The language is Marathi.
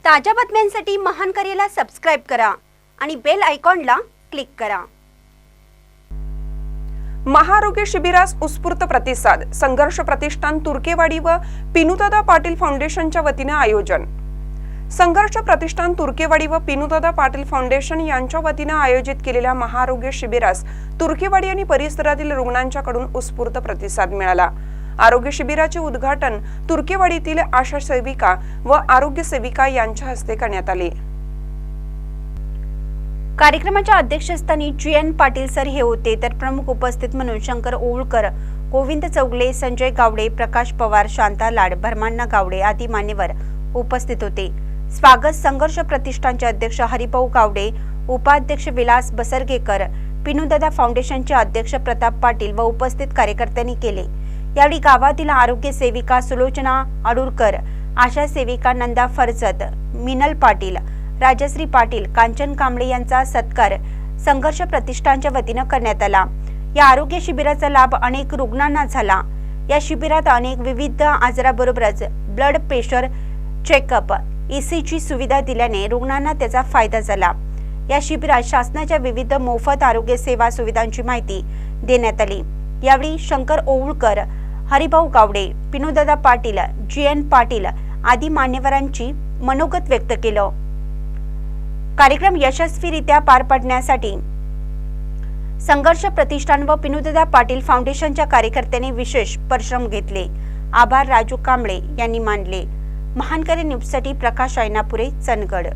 ताज्या बातम्यांसाठी महानकरेला सबस्क्राइब करा आणि बेल आयकॉनला क्लिक करा। महाआरोग्य शिबिरास उत्स्फूर्त प्रतिसाद। संघर्ष प्रतिष्ठान तुर्केवाडी व पिनुदादा पाटील फाउंडेशनच्या वतीने आयोजन। संघर्ष प्रतिष्ठान तुर्केवाडी व पिनुदादा पाटील फाउंडेशन यांच्या वतीने आयोजित केलेल्या महाआरोग्य शिबिरास तुर्केवाडी आणि परिसरातील रुग्णांच्याकडून उत्स्फूर्त प्रतिसाद मिळाला। आरोग्य शिबिराचे उद्घाटन तुर्केवाडीतील आशा सेविका व आरोग्य सेविका यांच्या हस्ते करण्यात आले। कार्यक्रमाच्या अध्यक्षस्थानी GN पाटील सर हे होते, तर प्रमुख उपस्थित म्हणून शंकर ओवळकर, गोविंद चौगले, संजय गावडे, प्रकाश पवार, शांता लाड, भरमान्ना गावडे आदी मान्यवर उपस्थित होते। स्वागत संघर्ष प्रतिष्ठानचे अध्यक्ष हरिभाऊ गावडे, उपाध्यक्ष विलास बसरगेकर, पिनुदादा फाउंडेशनचे अध्यक्ष प्रताप पाटील व उपस्थित कार्यकर्त्यांनी केले। यावेळी गावातील आरोग्य सेविका सुलोचना अडुरकर, आशा सेविका नंदा फरजत, मिनल पाटील, राजश्री पाटील, कांचन कांबळे यांचा सत्कार संघर्ष प्रतिष्ठानच्या वतीने करण्यात आला। या आरोग्य शिबिराचा लाभ अनेक रुग्णांना झाला। या शिबिरात अनेक विविध आजाराबरोबरच ब्लड प्रेशर चेकअप, ECG सुविधा दिल्याने रुग्णांना त्याचा फायदा झाला। या शिबिरात शासनाच्या विविध मोफत आरोग्य सेवा सुविधांची माहिती देण्यात आली। यावेळी शंकर ओवळकर, हरिभाऊ गावडे, पिनुदादा पाटील, GN पाटील आदी मान्यवरांची मनोगत व्यक्त केलं। कार्यक्रम यशस्वीरित्या पार पाडण्यासाठी संघर्ष प्रतिष्ठान व पिनुदादा पाटील फाउंडेशनच्या कार्यकर्त्यांनी विशेष परिश्रम घेतले। आभार राजू कांबळे यांनी मानले। महानकरे न्यूजसाठी प्रकाश ऐनापुरे, चंदगड।